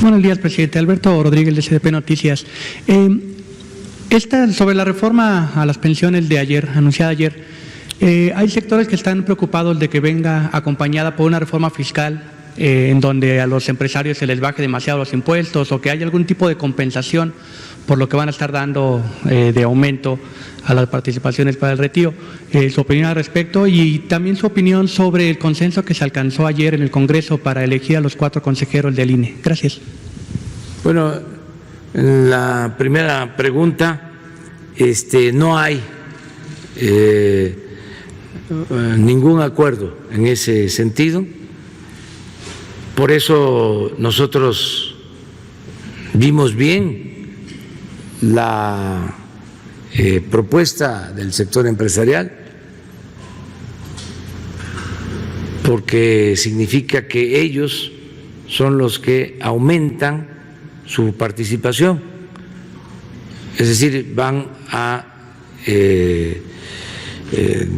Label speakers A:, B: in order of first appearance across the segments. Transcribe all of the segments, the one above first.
A: Buenos días, presidente. Alberto Rodríguez, de SDP Noticias. Sobre la reforma a las pensiones de ayer, anunciada ayer, hay sectores que están preocupados de que venga acompañada por una reforma fiscal en donde a los empresarios se les baje demasiado los impuestos o que haya algún tipo de compensación por lo que van a estar dando de aumento a las participaciones para el retiro. Su opinión al respecto y también su opinión sobre el consenso que se alcanzó ayer en el Congreso para elegir a los 4 consejeros del INE. Gracias.
B: Bueno, en la primera pregunta, no hay ningún acuerdo en ese sentido. Por eso nosotros vimos bien la propuesta del sector empresarial, porque significa que ellos son los que aumentan su participación, es decir, van a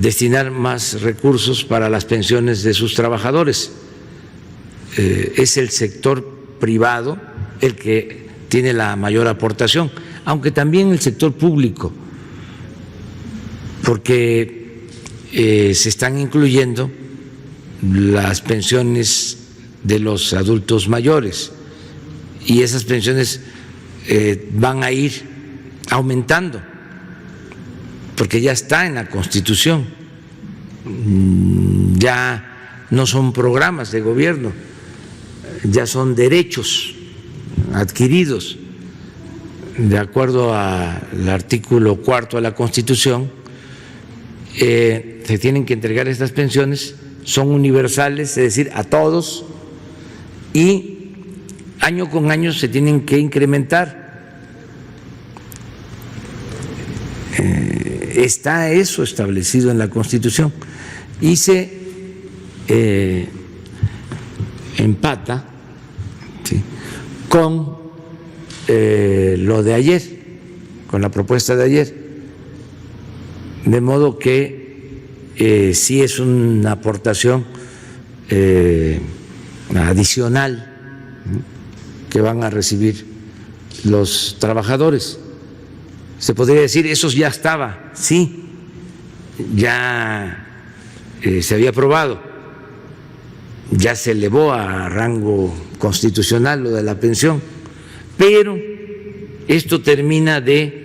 B: destinar más recursos para las pensiones de sus trabajadores. Es el sector privado el que tiene la mayor aportación, aunque también el sector público, porque se están incluyendo las pensiones de los adultos mayores y esas pensiones van a ir aumentando, porque ya está en la Constitución, ya no son programas de gobierno, ya son derechos adquiridos de acuerdo al artículo 4 de la Constitución. Se tienen que entregar estas pensiones, son universales, es decir, a todos, y año con año se tienen que incrementar. Está eso establecido en la Constitución y se empata, ¿sí?, con lo de ayer, con la propuesta de ayer, de modo que sí es una aportación adicional que van a recibir los trabajadores. Se podría decir, eso ya estaba, sí, ya se había aprobado, ya se elevó a rango constitucional lo de la pensión, pero esto termina de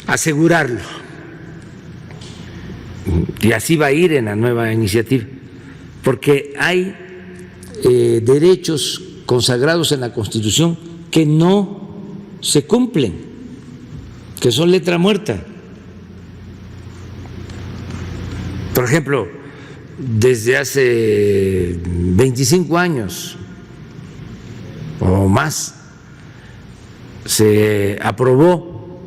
B: asegurarlo, y así va a ir en la nueva iniciativa, porque hay derechos consagrados en la Constitución que no se cumplen, que son letra muerta. Por ejemplo, desde hace 25 años o más se aprobó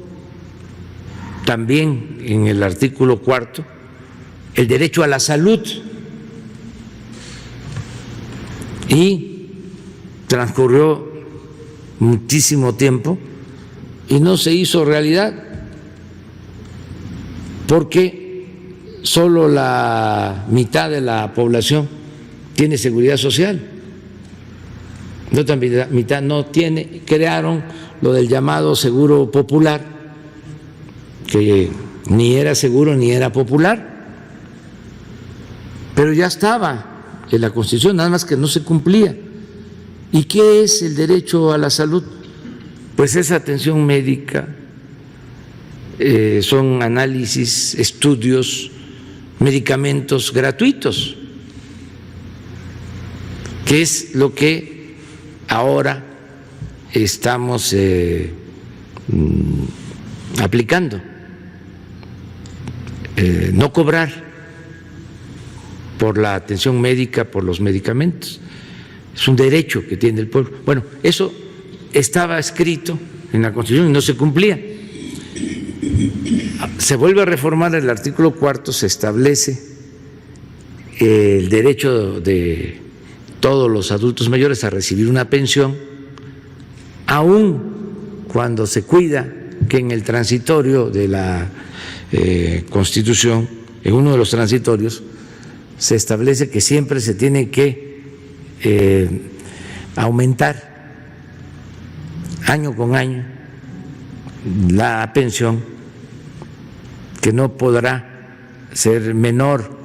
B: también en el artículo 4 el derecho a la salud, y transcurrió muchísimo tiempo y no se hizo realidad porque solo la mitad de la población tiene seguridad social, la otra mitad no tiene. Crearon lo del llamado seguro popular, que ni era seguro ni era popular, pero ya estaba en la Constitución, nada más que no se cumplía. ¿Y qué es el derecho a la salud? Pues es atención médica, son análisis, estudios, medicamentos gratuitos, que es lo que ahora estamos aplicando, no cobrar por la atención médica, por los medicamentos. Es un derecho que tiene el pueblo. Bueno, eso estaba escrito en la Constitución y no se cumplía. Se vuelve a reformar el artículo 4, se establece el derecho de todos los adultos mayores a recibir una pensión, aun cuando se cuida que en el transitorio de la Constitución, en uno de los transitorios, se establece que siempre se tiene que aumentar año con año la pensión, que no podrá ser menor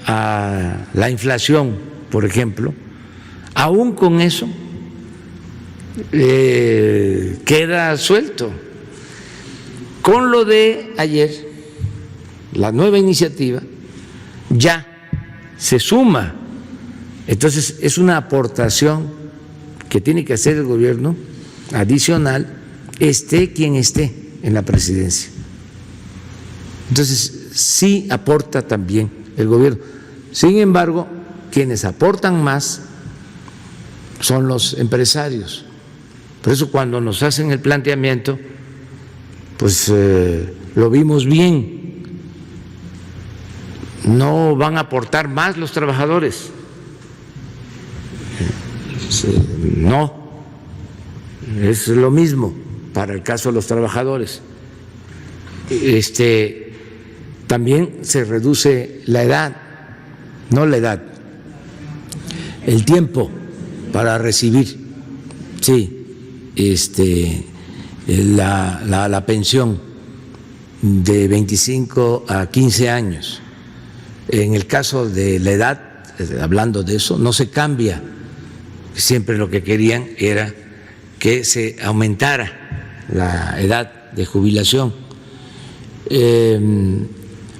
B: a la inflación, por ejemplo. Aún con eso queda suelto. Con lo de ayer, la nueva iniciativa ya se suma. Entonces es una aportación que tiene que hacer el gobierno adicional, esté quien esté en la presidencia. Entonces sí aporta también el gobierno. Sin embargo, quienes aportan más son los empresarios. Por eso cuando nos hacen el planteamiento, pues lo vimos bien. No van a aportar más los trabajadores. No, es lo mismo para el caso de los trabajadores. También se reduce la edad, no la edad, el tiempo para recibir, sí, la pensión de 25 a 15 años. En el caso de la edad, hablando de eso, no se cambia. Siempre lo que querían era que se aumentara la edad de jubilación.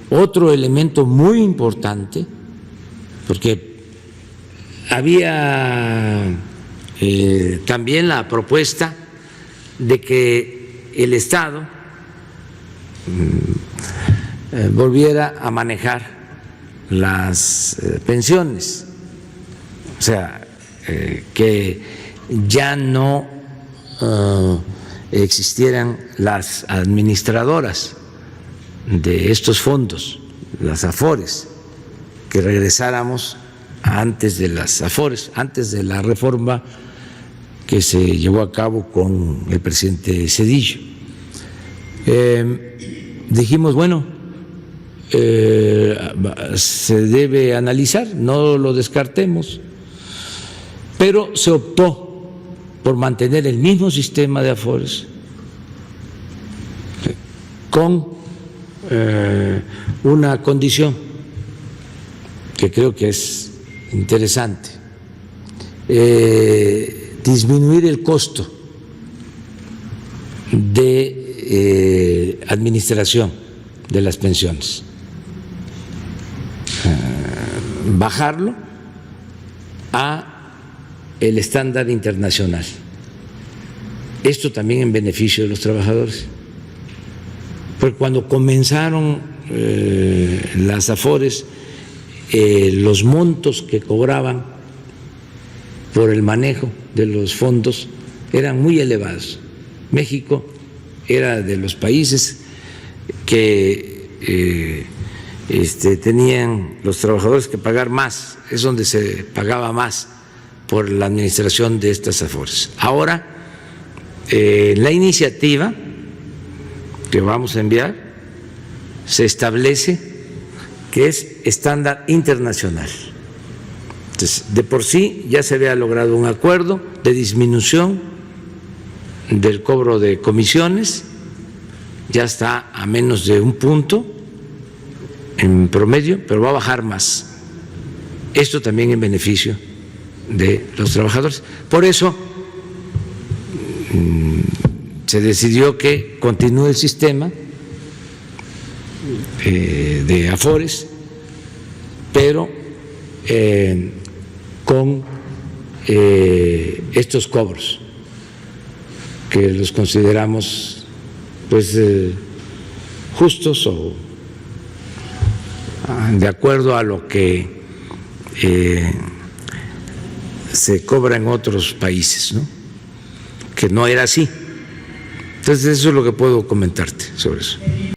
B: Otro elemento muy importante, porque había también la propuesta de que el Estado volviera a manejar las pensiones, o sea, que ya no existieran las administradoras de estos fondos, las AFORES, que regresáramos antes de las AFORES, antes de la reforma que se llevó a cabo con el presidente Zedillo. Dijimos, bueno, se debe analizar, no lo descartemos, pero se optó por mantener el mismo sistema de AFORES con una condición que creo que es interesante: disminuir el costo de administración de las pensiones, bajarlo a el estándar internacional. Esto también en beneficio de los trabajadores, porque cuando comenzaron las AFORES, los montos que cobraban por el manejo de los fondos eran muy elevados. México era de los países que tenían los trabajadores que pagar más, es donde se pagaba más por la administración de estas AFORES. Ahora, la iniciativa que vamos a enviar se establece que es estándar internacional. Entonces, de por sí ya se había logrado un acuerdo de disminución del cobro de comisiones, ya está a menos de 1 punto en promedio, pero va a bajar más. Esto también en beneficio de los trabajadores. Por eso se decidió que continúe el sistema de AFORES, pero con estos cobros que los consideramos pues justos o de acuerdo a lo que se cobra en otros países, ¿no? Que no era así. Entonces eso es lo que puedo comentarte sobre eso.